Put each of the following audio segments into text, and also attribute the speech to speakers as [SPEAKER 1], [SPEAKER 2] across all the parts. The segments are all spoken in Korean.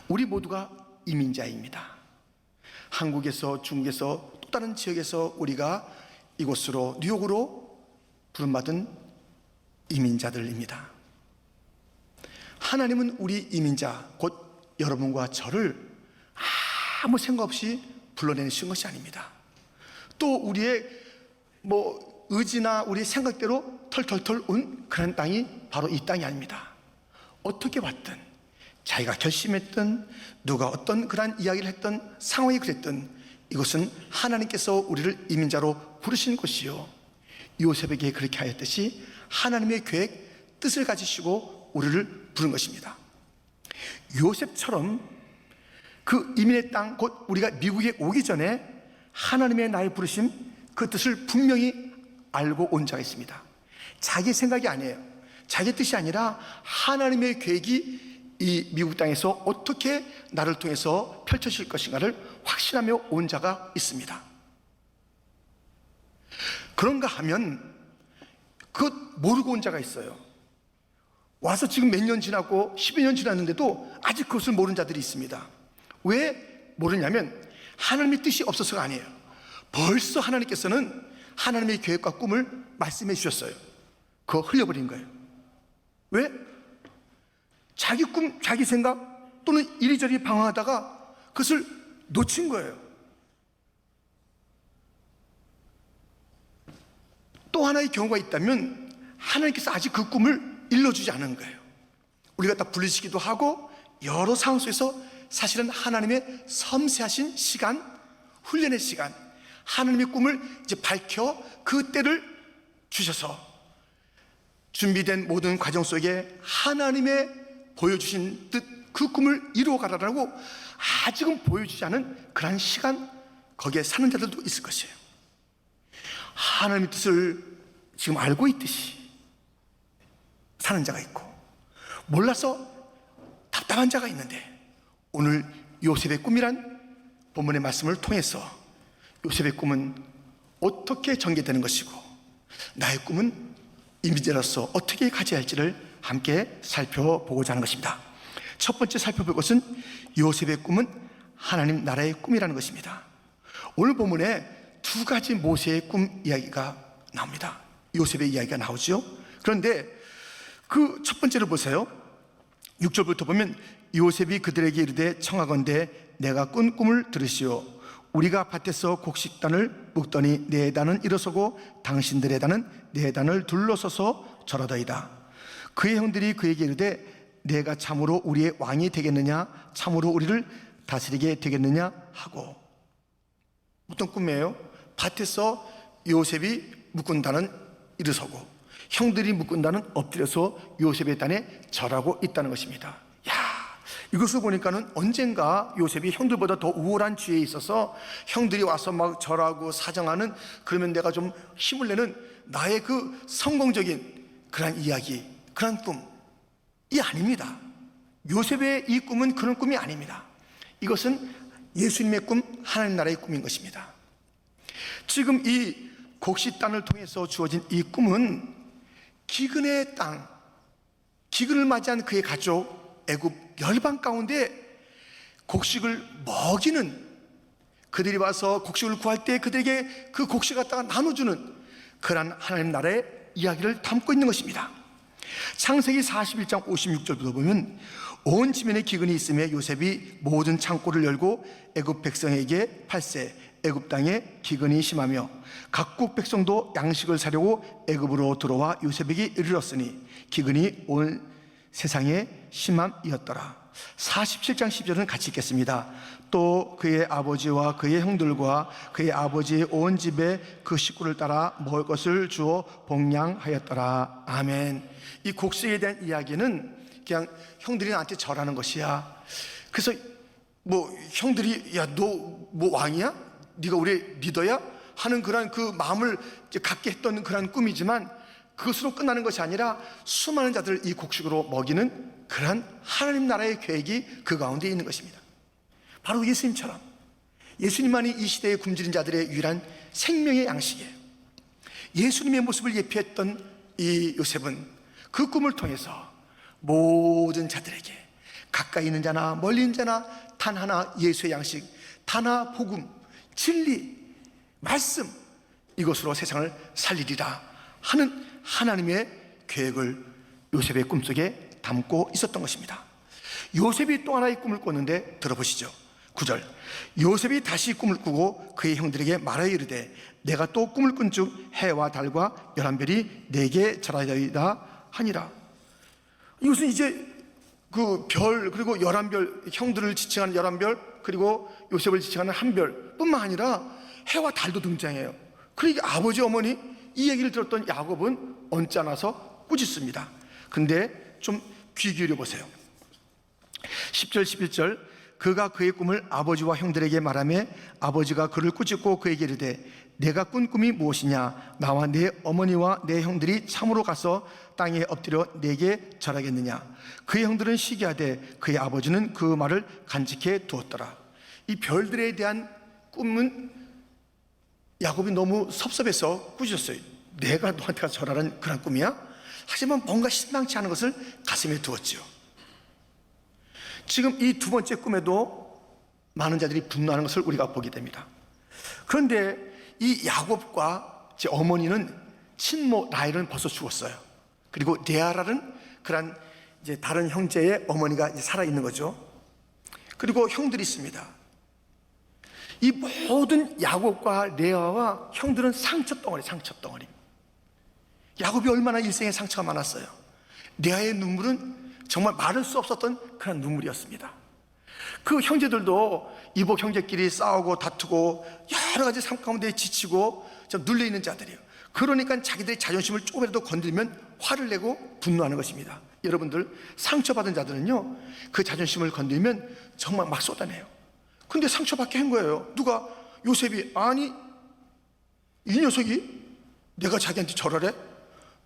[SPEAKER 1] 우리 모두가 이민자입니다. 한국에서, 중국에서, 또 다른 지역에서 우리가 이곳으로, 뉴욕으로 부름받은 이민자들입니다. 하나님은 우리 이민자, 곧 여러분과 저를 아무 생각 없이 불러내신 것이 아닙니다. 또 우리의 의지나 우리 생각대로 털털털 온 그런 땅이 바로 이 땅이 아닙니다. 어떻게 왔든, 자기가 결심했든, 누가 어떤 그런 이야기를 했든, 상황이 그랬든, 이것은 하나님께서 우리를 이민자로 부르신 것이요, 요셉에게 그렇게 하였듯이 하나님의 계획, 뜻을 가지시고 우리를 부른 것입니다. 요셉처럼 그 이민의 땅, 곧 우리가 미국에 오기 전에 하나님의 나의 부르심, 그 뜻을 분명히 알고 온 자가 있습니다. 자기 생각이 아니에요. 자기 뜻이 아니라 하나님의 계획이 이 미국 땅에서 어떻게 나를 통해서 펼쳐질 것인가를 확신하며 온 자가 있습니다. 그런가 하면 그것 모르고 온 자가 있어요. 와서 지금 몇 년 지났고 10여 년 지났는데도 아직 그것을 모르는 자들이 있습니다. 왜 모르냐면 하나님의 뜻이 없어서가 아니에요. 벌써 하나님께서는 하나님의 계획과 꿈을 말씀해 주셨어요. 그거 흘려버린 거예요. 왜? 자기 꿈, 자기 생각 또는 이리저리 방황하다가 그것을 놓친 거예요. 또 하나의 경우가 있다면 하나님께서 아직 그 꿈을 일러주지 않은 거예요. 우리가 다 부르시기도 하고 여러 상황 속에서 사실은 하나님의 섬세하신 시간, 훈련의 시간, 하나님의 꿈을 이제 밝혀 그 때를 주셔서 준비된 모든 과정 속에 하나님의 보여주신 뜻, 그 꿈을 이루어가라고 아직은 보여주지 않은 그러한 시간, 거기에 사는 자들도 있을 것이에요. 하나님의 뜻을 지금 알고 있듯이 사는 자가 있고, 몰라서 답답한 자가 있는데, 오늘 요셉의 꿈이란 본문의 말씀을 통해서 요셉의 꿈은 어떻게 전개되는 것이고, 나의 꿈은 이민자로서 어떻게 가져야 할지를 함께 살펴보고자 하는 것입니다. 첫 번째 살펴볼 것은 요셉의 꿈은 하나님 나라의 꿈이라는 것입니다. 오늘 본문에 두 가지 모세의 꿈 이야기가 나옵니다. 요셉의 이야기가 나오죠. 그런데 그 첫 번째를 보세요. 6절부터 보면 요셉이 그들에게 이르되 청하건대 내가 꾼 꿈을 들으시오. 우리가 밭에서 곡식단을 묶더니 네 단은 일어서고 당신들의 단은 네 단을 둘러서서 절하더이다. 그의 형들이 그에게 이르되 내가 참으로 우리의 왕이 되겠느냐, 참으로 우리를 다스리게 되겠느냐 하고. 어떤 꿈이에요? 밭에서 요셉이 묶은 단은 일어서고 형들이 묶은 단은 엎드려서 요셉의 단에 절하고 있다는 것입니다. 이것을 보니까는 언젠가 요셉이 형들보다 더 우월한 지위에 있어서 형들이 와서 막 절하고 사정하는, 그러면 내가 좀 힘을 내는 나의 그 성공적인 그런 이야기, 그런 꿈이 아닙니다. 요셉의 이 꿈은 그런 꿈이 아닙니다. 이것은 예수님의 꿈, 하나님 나라의 꿈인 것입니다. 지금 이 곡식단을 통해서 주어진 이 꿈은 기근의 땅, 기근을 맞이한 그의 가족 애굽 열방 가운데 곡식을 먹이는, 그들이 와서 곡식을 구할 때 그들에게 그 곡식을 갖다가 나눠주는 그러한 하나님 나라의 이야기를 담고 있는 것입니다. 창세기 41장 56절부터 보면 온 지면에 기근이 있음에 요셉이 모든 창고를 열고 애굽 백성에게 팔세, 애굽 땅에 기근이 심하며 각국 백성도 양식을 사려고 애굽으로 들어와 요셉에게 이르렀으니 기근이 온 세상에 심함이었더라. 47장 10절은 같이 읽겠습니다. 또 그의 아버지와 그의 형들과 그의 아버지의 온 집에 그 식구를 따라 먹을 것을 주어 복량하였더라. 아멘. 이 곡식에 대한 이야기는 그냥 형들이 나한테 절하는 것이야. 그래서 형들이 야, 너 왕이야? 네가 우리 리더야? 하는 그런 그 마음을 갖게 했던 그런 꿈이지만 그것으로 끝나는 것이 아니라 수많은 자들을 이 곡식으로 먹이는 그러한 하나님 나라의 계획이 그 가운데 있는 것입니다. 바로 예수님처럼 예수님만이 이 시대에 굶주린 자들의 유일한 생명의 양식이에요. 예수님의 모습을 예표했던 이 요셉은 그 꿈을 통해서 모든 자들에게 가까이 있는 자나 멀리 있는 자나 단 하나 예수의 양식, 단 하나 복음, 진리, 말씀, 이것으로 세상을 살리리라 하는 하나님의 계획을 요셉의 꿈속에 담고 있었던 것입니다. 요셉이 또 하나의 꿈을 꿨는데 들어보시죠. 9절, 요셉이 다시 꿈을 꾸고 그의 형들에게 말하여 이르되 내가 또 꿈을 꾼즉 해와 달과 11별이 내게 절하여이다 하니라. 이것은 이제 그 별, 그리고 11별, 형들을 지칭하는 11별, 그리고 요셉을 지칭하는 한 별 뿐만 아니라 해와 달도 등장해요. 그러니까 아버지 어머니 이 얘기를 들었던 야곱은 언짢아서 꾸짖습니다. 근데 좀 귀 기울여 보세요. 10절 11절, 그가 그의 꿈을 아버지와 형들에게 말하며 아버지가 그를 꾸짖고 그에게 이르되 내가 꾼 꿈이 무엇이냐? 나와 내 어머니와 내 형들이 참으로 가서 땅에 엎드려 내게 절하겠느냐? 그의 형들은 시기하되 그의 아버지는 그 말을 간직해 두었더라. 이 별들에 대한 꿈은 야곱이 너무 섭섭해서 꾸짖었어요. 내가 너한테 가서 절하는 그런 꿈이야? 하지만 뭔가 심상치 않은 것을 가슴에 두었지요. 지금 이 두 번째 꿈에도 많은 자들이 분노하는 것을 우리가 보게 됩니다. 그런데 이 야곱과 제 어머니는 친모 라헬은 벌써 죽었어요. 그리고 레아라는 그런 이제 다른 형제의 어머니가 이제 살아 있는 거죠. 그리고 형들이 있습니다. 이 모든 야곱과 레아와 형들은 상처 덩어리. 야곱이 얼마나 일생에 상처가 많았어요. 레아의 눈물은 정말 말할 수 없었던 그런 눈물이었습니다. 그 형제들도 이복 형제끼리 싸우고 다투고 여러 가지 삶 가운데 지치고 좀 눌려있는 자들이에요. 그러니까 자기들의 자존심을 조금이라도 건들면 화를 내고 분노하는 것입니다. 여러분들, 상처받은 자들은요, 그 자존심을 건들면 정말 막 쏟아내요. 근데 상처받게 한 거예요. 누가? 요셉이. 아니, 이 녀석이 내가 자기한테 절하래?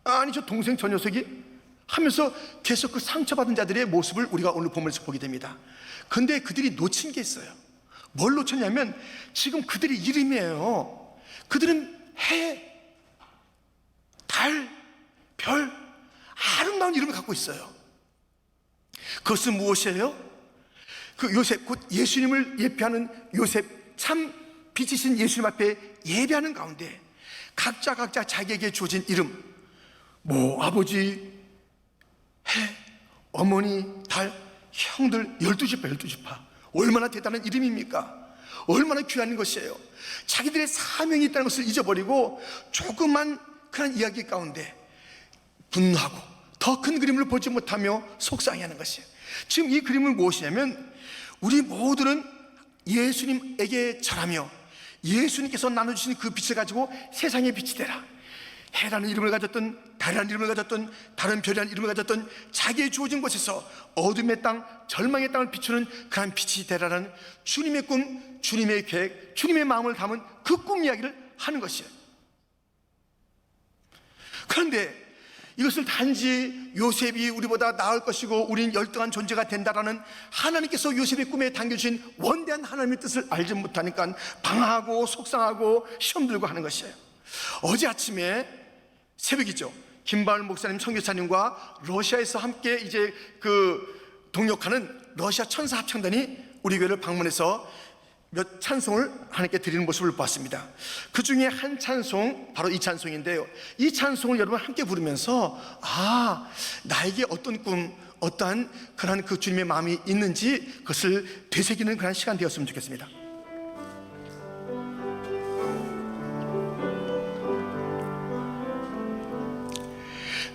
[SPEAKER 1] 아니, 저 동생 저 녀석이? 하면서 계속 그 상처받은 자들의 모습을 우리가 오늘 본문에서 보게 됩니다. 근데 그들이 놓친 게 있어요. 뭘 놓쳤냐면 지금 그들의 이름이에요. 그들은 해, 달, 별, 아름다운 이름을 갖고 있어요. 그것은 무엇이에요? 그 요셉, 곧 예수님을 예표하는 요셉, 참 빛이신 예수님 앞에 예배하는 가운데 각자 자기에게 주어진 이름, 뭐 아버지, 해, 어머니, 달, 형들, 12지파 얼마나 대단한 이름입니까? 얼마나 귀한 것이에요. 자기들의 사명이 있다는 것을 잊어버리고 조그만 그런 이야기 가운데 분노하고 더 큰 그림을 보지 못하며 속상해하는 것이에요. 지금 이 그림은 무엇이냐면 우리 모두는 예수님에게 절하며 예수님께서 나눠주신 그 빛을 가지고 세상의 빛이 되라. 해라는 이름을 가졌던, 달이라는 이름을 가졌던, 다른 별이라는 이름을 가졌던 자기의 주어진 곳에서 어둠의 땅, 절망의 땅을 비추는 그런 빛이 되라는 주님의 꿈, 주님의 계획, 주님의 마음을 담은 그 꿈 이야기를 하는 것이에요. 그런데 이것을 단지 요셉이 우리보다 나을 것이고 우리는 열등한 존재가 된다라는 하나님께서 요셉의 꿈에 당겨주신 원대한 하나님의 뜻을 알지 못하니까 방황하고 속상하고 시험 들고 하는 것이에요. 어제 아침에 새벽이죠. 김바울 목사님 선교사님과 러시아에서 함께 이제 그 동역하는 러시아 천사 합창단이 우리 교회를 방문해서 몇 찬송을 하나님께 드리는 모습을 보았습니다. 그 중에 한 찬송, 바로 이 찬송인데요. 이 찬송을 여러분 함께 부르면서 나에게 어떤 꿈, 어떠한 그런 그 주님의 마음이 있는지 그것을 되새기는 그런 시간 되었으면 좋겠습니다.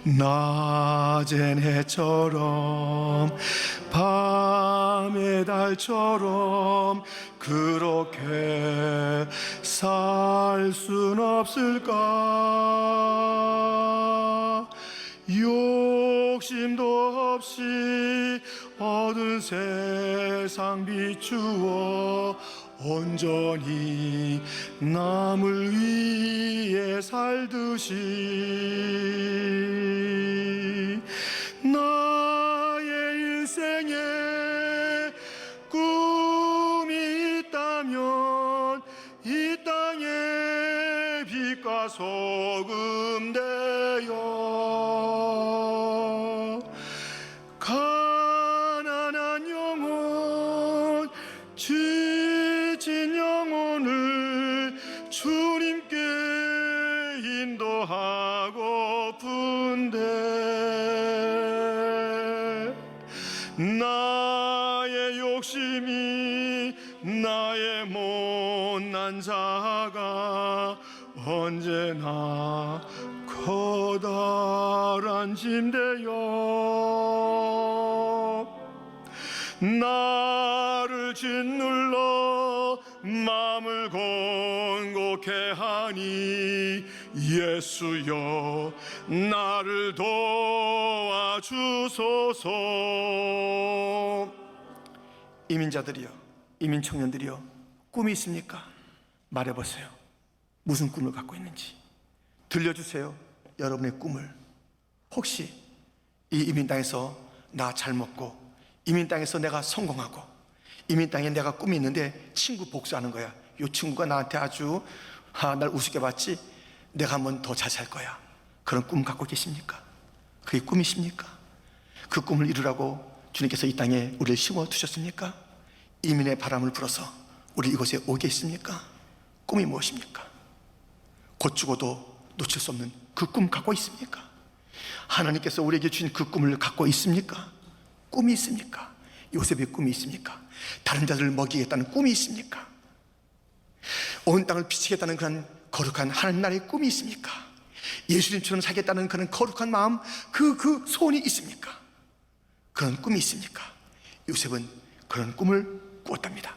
[SPEAKER 1] 낮엔 해처럼 밤의 달처럼 그렇게 살 순 없을까? 욕심도 없이 어두운 세상 비추어 온전히 남을 위해 살듯이 나의 일생에 꿈이 있다면 이 땅에 빛과 소금 되어 가난한 위대한 자가 언제나 커다란 짐대여 나를 짓눌러 마음을 곤곡해 하니 예수여 나를 도와주소서. 이민자들이여, 이민 청년들이여, 꿈이 있습니까? 말해보세요. 무슨 꿈을 갖고 있는지 들려주세요. 여러분의 꿈을. 혹시 이 이민 땅에서 나 잘 먹고, 이민 땅에서 내가 성공하고, 이민 땅에 내가 꿈이 있는데 친구 복수하는 거야. 이 친구가 나한테 아주 날 우습게 봤지, 내가 한번 더 잘 살 거야. 그런 꿈 갖고 계십니까? 그게 꿈이십니까? 그 꿈을 이루라고 주님께서 이 땅에 우리를 심어두셨습니까? 이민의 바람을 불어서 우리 이곳에 오게 했습니까? 꿈이 무엇입니까? 곧 죽어도 놓칠 수 없는 그 꿈 갖고 있습니까? 하나님께서 우리에게 주신 그 꿈을 갖고 있습니까? 꿈이 있습니까? 요셉의 꿈이 있습니까? 다른 자들을 먹이겠다는 꿈이 있습니까? 온 땅을 비치겠다는 그런 거룩한 하나님 나라의 꿈이 있습니까? 예수님처럼 살겠다는 그런 거룩한 마음, 그 소원이 있습니까? 그런 꿈이 있습니까? 요셉은 그런 꿈을 꾸었답니다.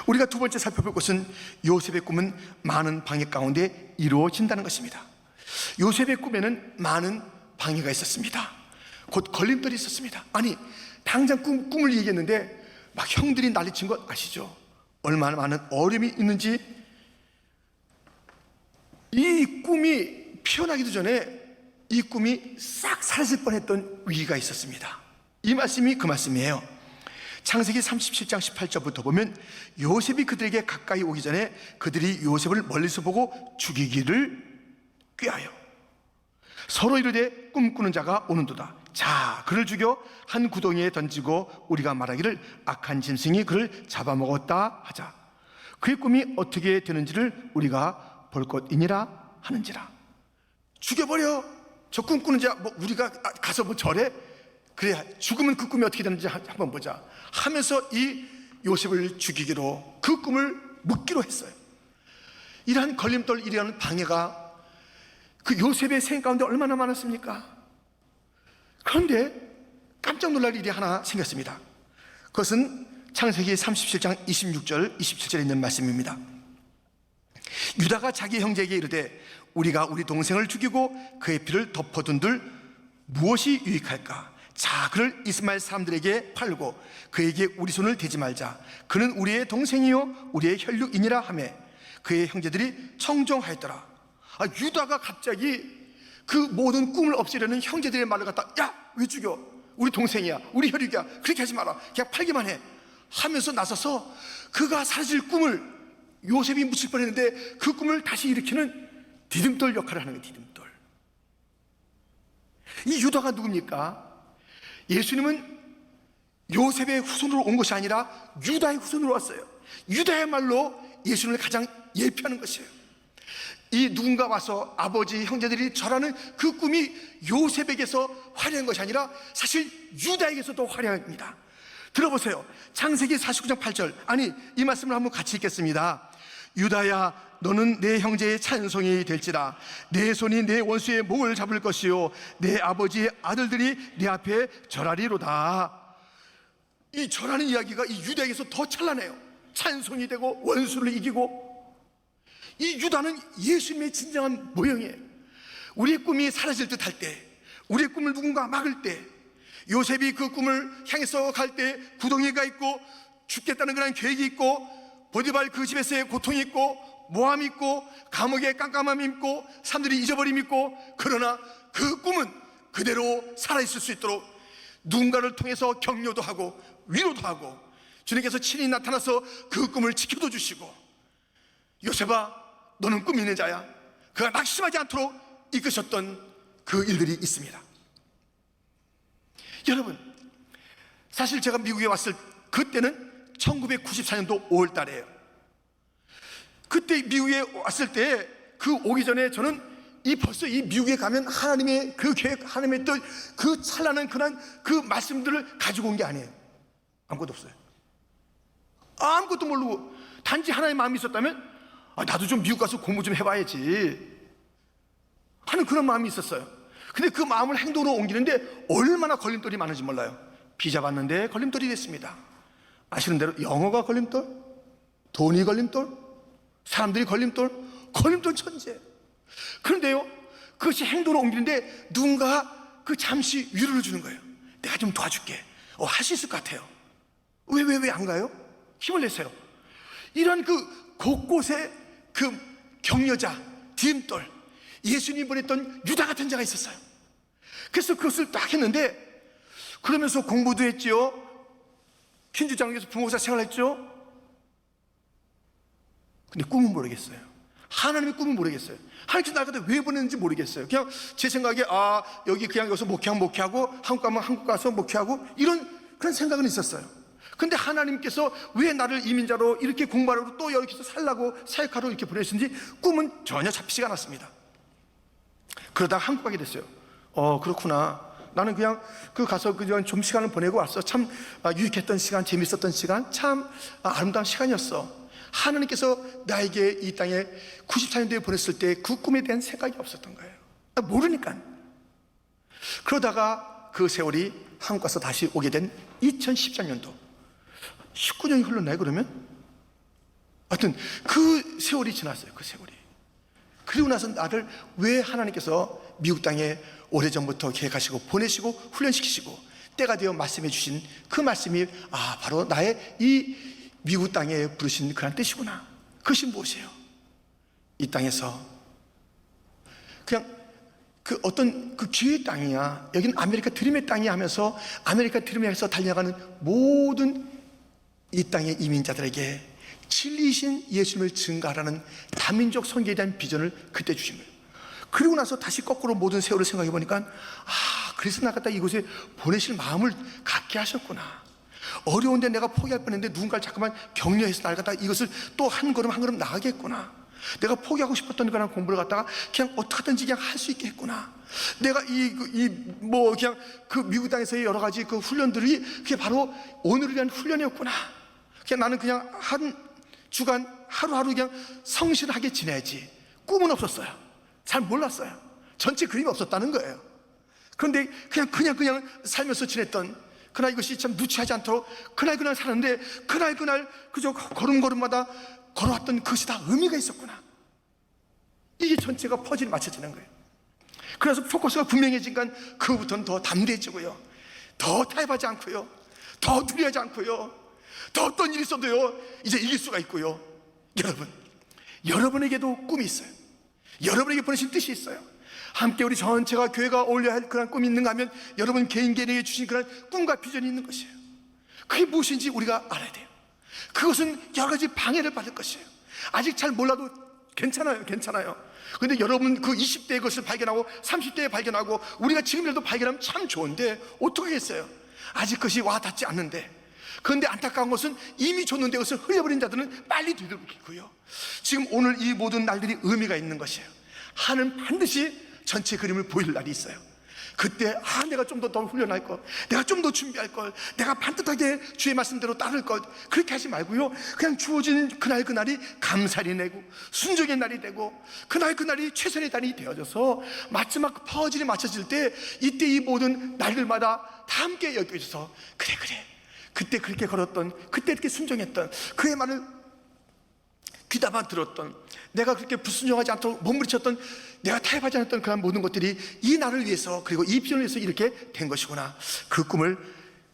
[SPEAKER 1] 우리가 두 번째 살펴볼 것은 요셉의 꿈은 많은 방해 가운데 이루어진다는 것입니다. 요셉의 꿈에는 많은 방해가 있었습니다. 곧 걸림돌이 있었습니다. 아니, 당장 꿈을 얘기했는데 막 형들이 난리친 것 아시죠? 얼마나 많은 어려움이 있는지. 이 꿈이 피어나기도 전에 이 꿈이 싹 사라질 뻔했던 위기가 있었습니다. 이 말씀이 그 말씀이에요. 창세기 37장 18절부터 보면 요셉이 그들에게 가까이 오기 전에 그들이 요셉을 멀리서 보고 죽이기를 꾀하여 서로 이르되 꿈꾸는 자가 오는도다. 자, 그를 죽여 한 구덩이에 던지고 우리가 말하기를 악한 짐승이 그를 잡아먹었다 하자. 그의 꿈이 어떻게 되는지를 우리가 볼 것이니라 하는지라. 죽여버려. 저 꿈꾸는 자 우리가 가서 절해? 그래, 죽으면 그 꿈이 어떻게 되는지 한번 보자 하면서 이 요셉을 죽이기로, 그 꿈을 묻기로 했어요. 이러한 걸림돌, 이러한 방해가 그 요셉의 생 가운데 얼마나 많았습니까? 그런데 깜짝 놀랄 일이 하나 생겼습니다. 그것은 창세기 37장 26절 27절에 있는 말씀입니다. 유다가 자기 형제에게 이르되 우리가 우리 동생을 죽이고 그의 피를 덮어둔들 무엇이 유익할까? 자, 그를 이스마엘 사람들에게 팔고 그에게 우리 손을 대지 말자. 그는 우리의 동생이요 우리의 혈육이니라 하며 그의 형제들이 청종하였더라. 유다가 갑자기 그 모든 꿈을 없애려는 형제들의 말을 갖다, 야, 왜 죽여? 우리 동생이야, 우리 혈육이야, 그렇게 하지 마라, 그냥 팔기만 해 하면서 나서서 그가 사라질 꿈을 요셉이 묻힐 뻔했는데 그 꿈을 다시 일으키는 디딤돌 역할을 하는 거예요. 디딤돌. 이 유다가 누굽니까? 예수님은 요셉의 후손으로 온 것이 아니라 유다의 후손으로 왔어요. 유다야말로 예수님을 가장 예표하는 것이에요. 이 누군가 와서 아버지, 형제들이 절하는 그 꿈이 요셉에게서 화려한 것이 아니라 사실 유다에게서도 화려합니다. 들어보세요. 창세기 49장 8절. 아니, 이 말씀을 한번 같이 읽겠습니다. 유다야, 너는 내 형제의 찬송이 될지라. 내 손이 내 원수의 목을 잡을 것이요 내 아버지의 아들들이 내 앞에 절하리로다. 이 절하는 이야기가 이 유다에게서 더 찬란해요. 찬송이 되고 원수를 이기고. 이 유다는 예수님의 진정한 모형이에요. 우리의 꿈이 사라질 듯 할 때, 우리의 꿈을 누군가 막을 때, 요셉이 그 꿈을 향해서 갈 때 구덩이가 있고 죽겠다는 그런 계획이 있고 보디발 그 집에서의 고통이 있고 모함이 있고 감옥의 깜깜함이 있고 사람들이 잊어버림이 있고, 그러나 그 꿈은 그대로 살아있을 수 있도록 누군가를 통해서 격려도 하고 위로도 하고 주님께서 친히 나타나서 그 꿈을 지켜도 주시고, 요셉아, 너는 꿈이 있는 자야, 그가 낙심하지 않도록 이끄셨던 그 일들이 있습니다. 여러분, 사실 제가 미국에 왔을 그때는 1994년도 5월 달이에요. 그때 미국에 왔을 때 그 오기 전에 저는 벌써 이 미국에 가면 하나님의 그 계획, 하나님의 뜻, 그 찬란한 그 말씀들을 가지고 온 게 아니에요. 아무것도 없어요. 아무것도 모르고 단지 하나의 마음이 있었다면 나도 좀 미국 가서 공부 좀 해봐야지 하는 그런 마음이 있었어요. 근데 그 마음을 행동으로 옮기는데 얼마나 걸림돌이 많은지 몰라요. 비자 받는데 걸림돌이 됐습니다. 아시는 대로 영어가 걸림돌, 돈이 걸림돌, 사람들이 걸림돌 천재. 그런데요, 그것이 행동으로 옮기는데 누군가 그 잠시 위로를 주는 거예요. 내가 좀 도와줄게. 할 수 있을 것 같아요. 왜 안 가요? 힘을 내세요. 이런 그 곳곳에 그 격려자, 디딤돌, 예수님이 보냈던 유다 같은 자가 있었어요. 그래서 그것을 딱 했는데, 그러면서 공부도 했지요. 퀸즈장에서 부목사 생활했죠. 근데 꿈은 모르겠어요. 하나님의 꿈은 모르겠어요. 하나님께서 날 갖다 왜 보냈는지 모르겠어요. 그냥 제 생각에 여기 그냥 여기서 목회하고 한국 가면 한국 가서 목회하고 이런 그런 생각은 있었어요. 근데 하나님께서 왜 나를 이민자로 이렇게 공부하고 또 이렇게 살라고 사역하러 이렇게 보내셨는지 꿈은 전혀 잡히지가 않았습니다. 그러다가 한국 가게 됐어요. 그렇구나. 나는 그냥 가서 그냥 좀 시간을 보내고 왔어. 참 유익했던 시간, 재밌었던 시간, 참 아름다운 시간이었어. 하나님께서 나에게 이 땅에 94년도에 보냈을 때 그 꿈에 대한 생각이 없었던 거예요. 모르니까. 그러다가 그 세월이 한국 가서 다시 오게 된 2013년도 19년이 흘렀나요 그러면? 하여튼 그 세월이 지났어요. 그 세월이. 그리고 나서 나를 왜 하나님께서 미국 땅에 오래전부터 계획하시고 보내시고 훈련시키시고 때가 되어 말씀해 주신 그 말씀이 바로 나의 이 미국 땅에 부르신 그런 뜻이구나. 그것이 무엇이에요? 이 땅에서 그냥 그 어떤 그 기회의 땅이야, 여기는 아메리카 드림의 땅이 하면서 아메리카 드림에서 달려가는 모든 이 땅의 이민자들에게 진리이신 예수님을 증거하라는 다민족 선교에 대한 비전을 그때 주신 거예요. 그리고 나서 다시 거꾸로 모든 세월을 생각해 보니까 그래서 나 갖다 이곳에 보내실 마음을 갖게 하셨구나. 어려운데 내가 포기할 뻔했는데 누군가를 자꾸만 격려해서 날 갖다 이것을 또 한 걸음 한 걸음 나가겠구나. 내가 포기하고 싶었던 그런 공부를 갖다가 그냥 어떻게든지 그냥 할 수 있게 했구나. 내가 그냥 그 미국 땅에서의 여러 가지 그 훈련들이 그게 바로 오늘을 위한 훈련이었구나. 그냥 나는 그냥 한 주간 하루하루 그냥 성실하게 지내야지. 꿈은 없었어요. 잘 몰랐어요. 전체 그림이 없었다는 거예요. 그런데 그냥 살면서 지냈던, 그날 이것이 참 누치하지 않도록 그날 살았는데 그날 그저 걸음걸음마다 걸어왔던 그것이 다 의미가 있었구나. 이게 전체가 퍼즐이 맞춰지는 거예요. 그래서 포커스가 분명해지니까 그부터는 더 담대해지고요, 더 타협하지 않고요, 더 두려워하지 않고요, 더 어떤 일이 있어도요 이제 이길 수가 있고요. 여러분에게도 꿈이 있어요. 여러분에게 보내신 뜻이 있어요. 함께 우리 전체가 교회가 어울려야 할 그런 꿈이 있는가 하면 여러분 개인에게 주신 그런 꿈과 비전이 있는 것이에요. 그게 무엇인지 우리가 알아야 돼요. 그것은 여러 가지 방해를 받을 것이에요. 아직 잘 몰라도 괜찮아요. 그런데 여러분 그 20대의 것을 발견하고 30대에 발견하고 우리가 지금이라도 발견하면 참 좋은데 어떻게 하겠어요? 아직 그것이 와닿지 않는데. 그런데 안타까운 것은 이미 줬는데 그것을 흘려버린 자들은 빨리 되돌이키고요. 지금 오늘 이 모든 날들이 의미가 있는 것이에요. 하나님 반드시 전체 그림을 보일 날이 있어요. 그때 내가 좀 더 훈련할 것, 내가 좀 더 준비할 것, 내가 반듯하게 주의 말씀대로 따를 것, 그렇게 하지 말고요, 그냥 주어진 그날이 감사리 내고 순종의 날이 되고 그날이 최선의 날이 되어져서 마지막 퍼즐이 맞춰질 때 이때 이 모든 날들마다 다 함께 엮여져서 그래 그때 그렇게 걸었던, 그때 이렇게 순종했던, 그의 말을 귀담아 들었던, 내가 그렇게 불순종하지 않도록 몸부림쳤던, 내가 타협하지 않았던 그런 모든 것들이 이 날을 위해서, 그리고 이 비전을 위해서 이렇게 된 것이구나. 그 꿈을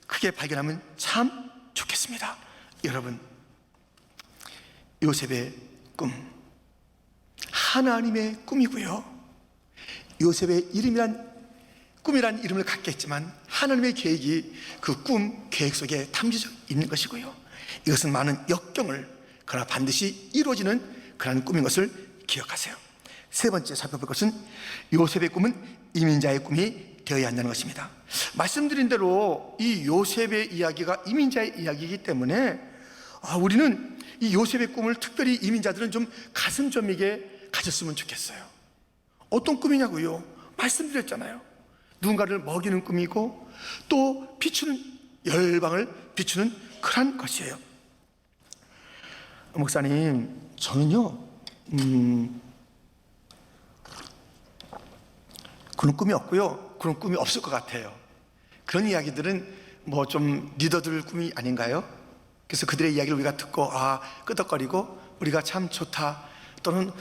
[SPEAKER 1] 크게 발견하면 참 좋겠습니다. 여러분, 요셉의 꿈, 하나님의 꿈이고요, 요셉의 꿈이란 이름을 갖게 했지만 하나님의 계획이 그 꿈, 계획 속에 담겨져 있는 것이고요, 이것은 많은 역경을 그러나 반드시 이루어지는 그런 꿈인 것을 기억하세요. 세 번째 살펴볼 것은 요셉의 꿈은 이민자의 꿈이 되어야 한다는 것입니다. 말씀드린 대로 이 요셉의 이야기가 이민자의 이야기이기 때문에 우리는 이 요셉의 꿈을 특별히 이민자들은 좀 가슴 저미게 가졌으면 좋겠어요. 어떤 꿈이냐고요? 말씀드렸잖아요. 누군가를 먹이는 꿈이고 또 비추는, 열방을 비추는 그런 것이에요. 목사님, 저는요 그런 꿈이 없고요, 그런 꿈이 없을 것 같아요. 그런 이야기들은 뭐 좀 리더들 꿈이 아닌가요? 그래서 그들의 이야기를 우리가 듣고 끄덕거리고 우리가 참 좋다, 또는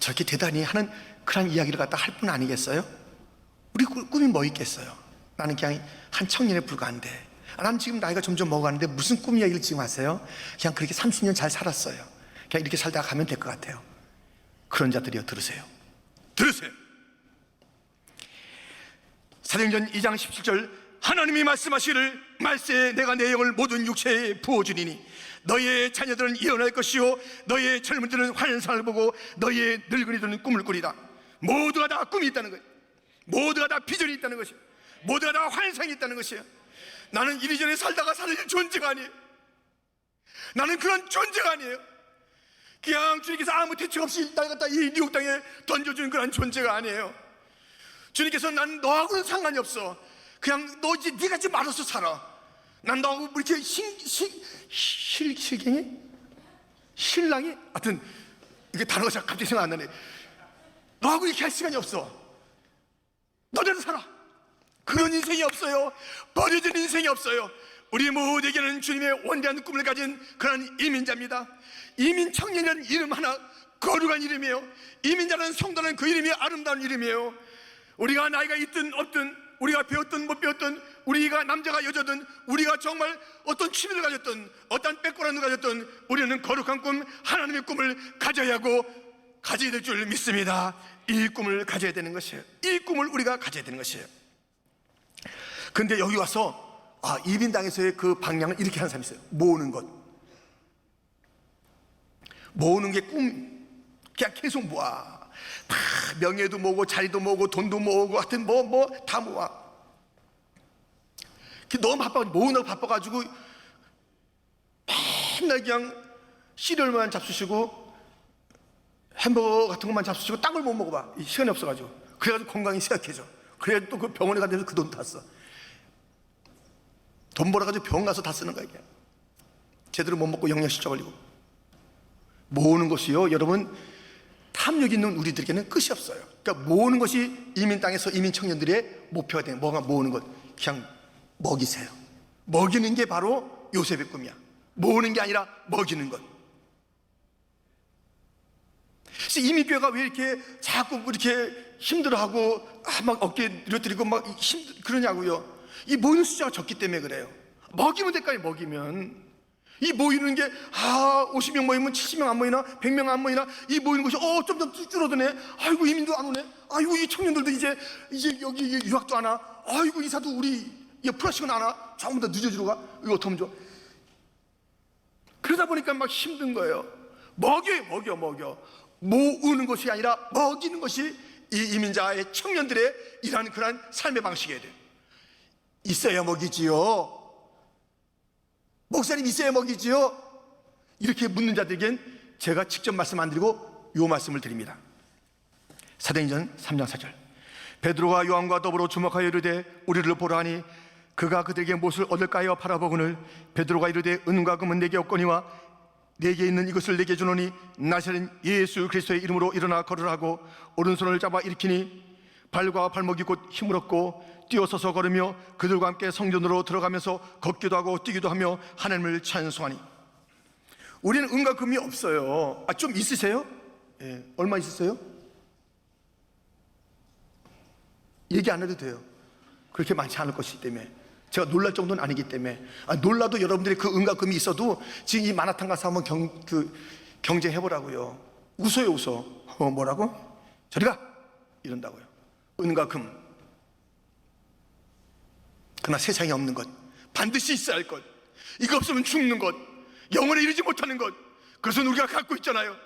[SPEAKER 1] 저렇게 대단히 하는 그런 이야기를 갖다 할 뿐 아니겠어요? 우리 꿈이 뭐 있겠어요? 나는 그냥 한 청년에 불과한데, 나는 지금 나이가 점점 먹어가는데 무슨 꿈 이야기를 지금 하세요? 그냥 그렇게 30년 잘 살았어요. 그냥 이렇게 살다가 가면 될 것 같아요. 그런 자들이요, 들으세요. 사도행전 2장 17절, 하나님이 말씀하시기를 말세에 내가 내 영을 모든 육체에 부어주리니 너희의 자녀들은 예언할 것이요 너희의 젊은이들은 환상을 보고 너희의 늙은이들은 꿈을 꾸리다. 모두가 다 꿈이 있다는 거예요. 모두가 다 비전이 있다는 것이에요. 모두가 다 환상이 있다는 것이에요. 나는 이리저리 살다가 사는 존재가 아니에요. 나는 그런 존재가 아니에요. 그냥 주님께서 아무 대책 없이 날 갖다 이 뉴욕 땅에 던져주는 그런 존재가 아니에요. 주님께서 난 너하고는 상관이 없어. 그냥 너 이제 네가 지금 알아서 살아. 난 너하고 뭐 이렇게 실갱이? 신랑이? 하여튼 이게 단어가 갑자기 생각 안 나네. 너하고 이렇게 할 시간이 없어. 너대로 살아. 그런 인생이 없어요. 버려진 인생이 없어요. 우리 모두에게는 주님의 원대한 꿈을 가진 그런 이민자입니다. 이민 청년이라는 이름 하나 거룩한 이름이에요. 이민자라는 성도는 그 이름이 아름다운 이름이에요. 우리가 나이가 있든 없든, 우리가 배웠든 못 배웠든, 우리가 남자가 여자든, 우리가 정말 어떤 취미를 가졌든 어떤 백그라운드를 가졌든 우리는 거룩한 꿈, 하나님의 꿈을 가져야 하고 가져야 될 줄 믿습니다. 이 꿈을 가져야 되는 것이에요. 이 꿈을 우리가 가져야 되는 것이에요. 근데 여기 와서 이민당에서의 그 방향을 이렇게 하는 사람이 있어요. 모으는 것. 모으는 게 꿈. 그냥 계속 모아. 다 명예도 모으고 자리도 모으고 돈도 모으고 하여튼 뭐 다 모아. 너무 모으느라고 바빠가지고 맨날 그냥 시리얼만 잡수시고 햄버거 같은 것만 잡수시고 딴 걸 못 먹어봐. 시간이 없어가지고. 그래가지고 건강이 쇠약해져. 그래야 또 그 병원에 가서 그 돈 다 써. 돈 벌어가지고 병원 가서 다 쓰는 거야. 그냥 제대로 못 먹고 영양실조 걸리고. 모으는 것이요, 여러분, 탐욕 있는 우리들에게는 끝이 없어요. 그러니까 모으는 것이 이민 땅에서 이민 청년들의 목표가 돼요. 뭐가 모으는 것? 그냥 먹이세요. 먹이는 게 바로 요셉의 꿈이야. 모으는 게 아니라 먹이는 것. 그래서 이민교회가 왜 이렇게 자꾸 이렇게 힘들어하고 막 어깨 늘어뜨리고 막 그러냐고요. 이 모이는 숫자가 적기 때문에 그래요. 먹이면 될까요? 먹이면. 이 모이는 게 50명 모이면 70명 안 모이나 100명 안 모이나, 이 모이는 것이 좀 더 줄어드네. 아이고 이민도 안 오네. 아이고 이 청년들도 이제 여기 유학도 안 와. 아이고 이사도 우리 플러싱은 안 와. 조금 더 늦어지러 가. 이거 어떡하면 좋아. 그러다 보니까 막 힘든 거예요. 먹여. 모으는 것이 아니라 먹이는 것이 이 이민자의 청년들의 이러한 그런 삶의 방식이어야 돼요. 있어야 먹이지요. 목사님 있어야 먹이지요? 이렇게 묻는 자들에겐 제가 직접 말씀 안 드리고 요 말씀을 드립니다. 사도행전 3장 4절, 베드로가 요한과 더불어 주목하여 이르되 우리를 보라 하니 그가 그들에게 무엇을 얻을까요 바라보거늘 베드로가 이르되 은과 금은 내게 없거니와 내게 있는 이것을 내게 주노니 나사렛 예수 그리스도의 이름으로 일어나 걸으라 하고 오른손을 잡아 일으키니 발과 발목이 곧 힘을 얻고 뛰어서서 걸으며 그들과 함께 성전으로 들어가면서 걷기도 하고 뛰기도 하며 하나님을 찬송하니. 우리는 은과 금이 없어요. 좀 있으세요? 예, 얼마 있으세요? 얘기 안 해도 돼요. 그렇게 많지 않을 것이기 때문에. 제가 놀랄 정도는 아니기 때문에. 놀라도 여러분들이 그 은과 금이 있어도 지금 이 마나탄 가서 한번 경쟁해보라고요. 웃어. 뭐라고? 저리 가! 이런다고요. 은과 금. 그러나 세상에 없는 것, 반드시 있어야 할 것, 이거 없으면 죽는 것, 영원에 이르지 못하는 것, 그것은 우리가 갖고 있잖아요.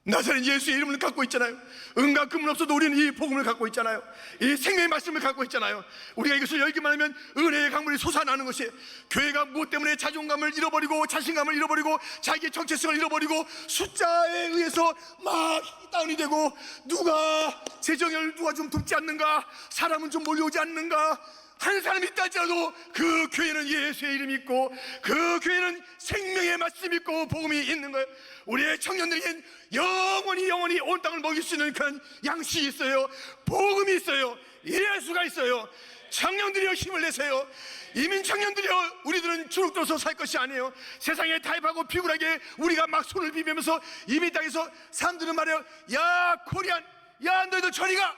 [SPEAKER 1] 나사렛 예수의 이름을 갖고 있잖아요. 은과 금은 없어도 우리는 이 복음을 갖고 있잖아요. 이 생명의 말씀을 갖고 있잖아요. 우리가 이것을 열기만 하면 은혜의 강물이 솟아나는 것이에요. 교회가 무엇 때문에 자존감을 잃어버리고 자신감을 잃어버리고 자기의 정체성을 잃어버리고 숫자에 의해서 막 다운이 되고, 누가 재정을 누가 좀 돕지 않는가, 사람은 좀 몰려오지 않는가, 한 사람이 있다 할지라도 그 교회는 예수의 이름이 있고 그 교회는 생명의 말씀이 있고 복음이 있는 거예요. 우리의 청년들에겐 영원히 온 땅을 먹일 수 있는 그런 양식이 있어요. 복음이 있어요. 일할 수가 있어요. 청년들이여 힘을 내세요. 이민 청년들이여, 우리들은 주눅들어서 살 것이 아니에요. 세상에 타협하고 비굴하게 우리가 막 손을 비비면서 이민 땅에서 사람들은 말해요. 야 코리안, 야 너희들 저리 가.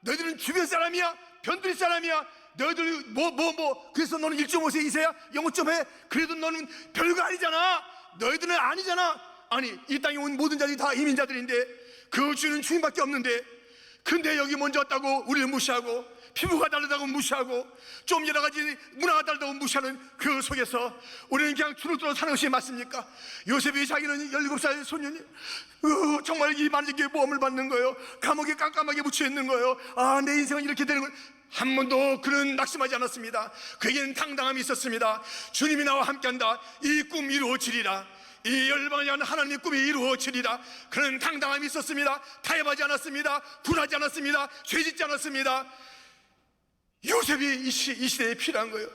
[SPEAKER 1] 너희들은 주변 사람이야, 변두리 사람이야. 너희들 그래서 너는 1.5세 2세야? 영어 좀 해? 그래도 너는 별거 아니잖아. 너희들은 아니잖아. 아니, 이 땅에 온 모든 자들이 다 이민자들인데 그 주는 주님밖에 없는데, 근데 여기 먼저 왔다고 우리를 무시하고, 피부가 다르다고 무시하고, 좀 여러 가지 문화가 다르다고 무시하는 그 속에서 우리는 그냥 주눅 들어 사는 것이 맞습니까? 요셉이 자기는 17살 소년이 정말 이 만지게 모험을 받는 거예요. 감옥에 깜깜하게 묻혀 있는 거예요. 아, 내 인생은 이렇게 되는 거예요. 한 번도 그는 낙심하지 않았습니다. 그에게는 당당함이 있었습니다. 주님이 나와 함께한다. 이 꿈 이루어지리라. 이 열방을 향한 하나님의 꿈이 이루어지리라. 그는 당당함이 있었습니다. 타협하지 않았습니다. 굴하지 않았습니다. 죄짓지 않았습니다. 요셉이 이 시대에 필요한 거예요.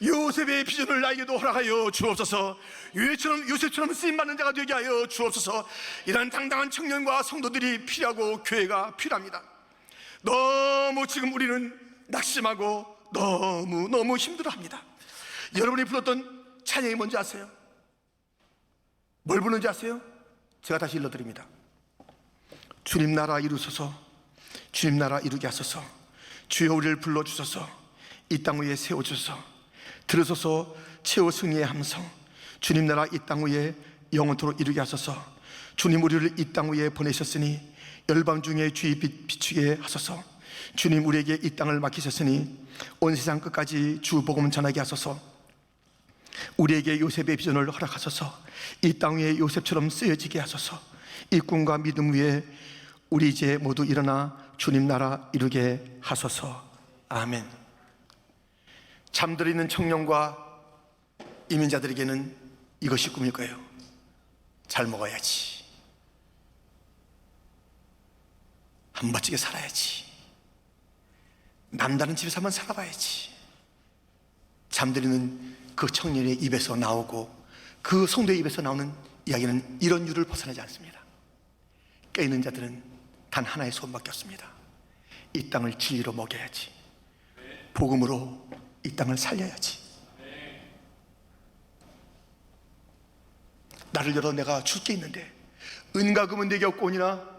[SPEAKER 1] 요셉의 비전을 나에게도 허락하여 주옵소서. 요셉처럼 쓰임받는 자가 되게 하여 주옵소서. 이런 당당한 청년과 성도들이 필요하고 교회가 필요합니다. 너무 지금 우리는 낙심하고 너무 힘들어합니다. 여러분이 불렀던 찬양이 뭔지 아세요? 뭘 부르는지 아세요? 제가 다시 일러드립니다. 주님 나라 이루소서, 주님 나라 이루게 하소서. 주여 우리를 불러주소서. 이 땅 위에 세워주소서. 들으소서 최후 승리의 함성. 주님 나라 이 땅 위에 영원토록 이루게 하소서. 주님 우리를 이 땅 위에 보내셨으니 열방 중에 주의 빛 비추게 하소서. 주님 우리에게 이 땅을 맡기셨으니 온 세상 끝까지 주 복음 전하게 하소서. 우리에게 요셉의 비전을 허락하소서. 이 땅 위에 요셉처럼 쓰여지게 하소서. 이 꿈과 믿음 위에 우리 이제 모두 일어나 주님 나라 이루게 하소서. 아멘. 잠들어 있는 청년과 이민자들에게는 이것이 꿈일 거예요. 잘 먹어야지, 한 멋지게 살아야지, 남다른 집에서 한번 살아봐야지. 잠들이는 그 청년의 입에서 나오고 그 성도의 입에서 나오는 이야기는 이런 유를 벗어나지 않습니다. 깨있는 자들은 단 하나의 소원밖에 없습니다. 이 땅을 진리로 먹여야지, 복음으로 이 땅을 살려야지. 나를 열어 내가 줄 게 있는데 은과 금은 내게 없고니나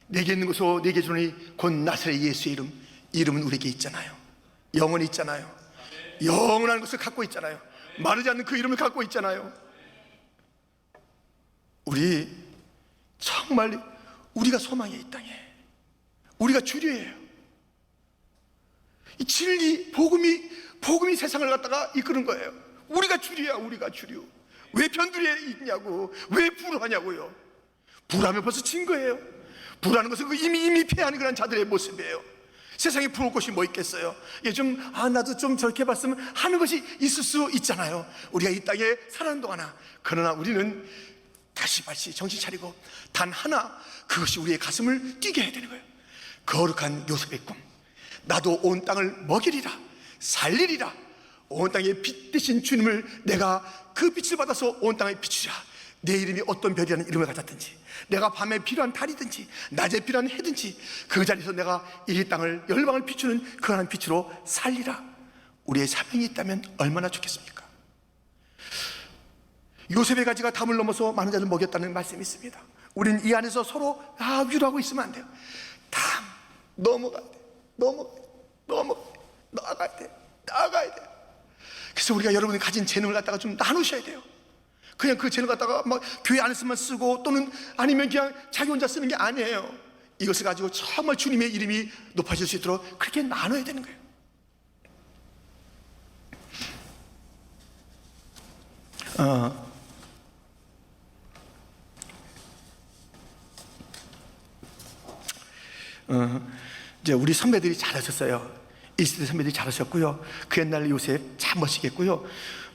[SPEAKER 1] 내게 있는 것으로 내게 주니 곧 나사렛 예수의 이름은 우리에게 있잖아요. 영원히 있잖아요. 영원한 것을 갖고 있잖아요. 마르지 않는 그 이름을 갖고 있잖아요. 우리 정말 우리가 소망이에요. 이 땅에 우리가 주류예요. 이 진리 복음이 세상을 갖다가 이끄는 거예요. 우리가 주류야. 우리가 주류. 왜 변두리에 있냐고, 왜 불하냐고요. 불하면 벌써 진 거예요. 불하는 것은 그 이미 패하는 그런 자들의 모습이에요. 세상에 부을 것이 뭐 있겠어요. 나도 좀 저렇게 봤으면 하는 것이 있을 수 있잖아요. 우리가 이 땅에 살아가는 동안아. 그러나 우리는 다시 정신 차리고 단 하나, 그것이 우리의 가슴을 뛰게 해야 되는 거예요. 거룩한 요셉의 꿈. 나도 온 땅을 먹이리라, 살리리라. 온 땅에 빛 대신 주님을 내가 그 빛을 받아서 온 땅에 비추리라. 내 이름이 어떤 별이라는 이름을 가졌든지, 내가 밤에 필요한 달이든지 낮에 필요한 해든지 그 자리에서 내가 이 땅을 열방을 비추는 그 하나님 빛으로 살리라. 우리의 사명이 있다면 얼마나 좋겠습니까? 요셉의 가지가 담을 넘어서 많은 자를 먹였다는 말씀이 있습니다. 우리는 이 안에서 서로 위로하고 있으면 안 돼요. 담 넘어가야 돼. 나아가야 돼. 그래서 우리가 여러분이 가진 재능을 갖다가 좀 나누셔야 돼요. 그냥 그 재능을 갖다가 막 교회 안에서만 쓰고 또는 아니면 그냥 자기 혼자 쓰는 게 아니에요. 이것을 가지고 정말 주님의 이름이 높아질 수 있도록 그렇게 나눠야 되는 거예요. 이제 우리 선배들이 잘하셨어요. 이 시대 선배들이 잘하셨고요. 그 옛날 요셉 참 멋있겠고요.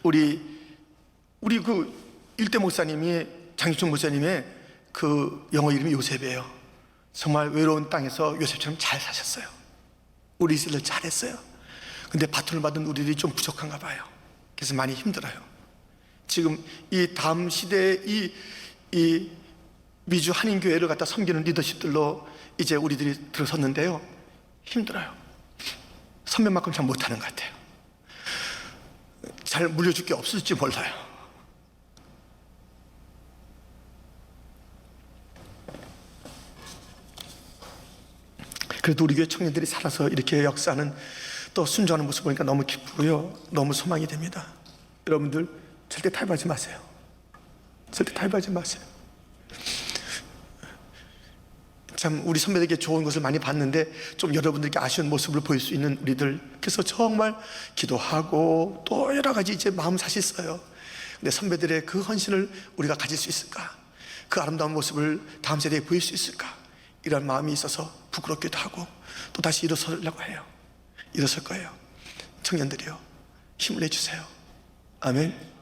[SPEAKER 1] 우리 그 일대 목사님이, 장유청 목사님의 그 영어 이름이 요셉이에요. 정말 외로운 땅에서 요셉처럼 잘 사셨어요. 우리 이스라엘 잘했어요. 근데 바톤을 받은 우리들이 좀 부족한가 봐요. 그래서 많이 힘들어요. 지금 이 다음 시대의 이 미주 한인교회를 갖다 섬기는 리더십들로 이제 우리들이 들어섰는데요, 힘들어요. 선배만큼 잘 못하는 것 같아요. 잘 물려줄 게 없을지 몰라요. 그래도 우리 교회 청년들이 살아서 이렇게 역사하는, 또 순종하는 모습 보니까 너무 기쁘고요, 너무 소망이 됩니다. 여러분들 절대 타협하지 마세요. 절대 타협하지 마세요. 참 우리 선배들에게 좋은 것을 많이 봤는데 좀 여러분들께 아쉬운 모습을 보일 수 있는 우리들, 그래서 정말 기도하고 또 여러 가지 이제 마음 사실 써요. 근데 선배들의 그 헌신을 우리가 가질 수 있을까? 그 아름다운 모습을 다음 세대에 보일 수 있을까? 이런 마음이 있어서 부끄럽기도 하고 또 다시 일어서려고 해요. 일어설 거예요. 청년들이요, 힘을 내주세요. 아멘.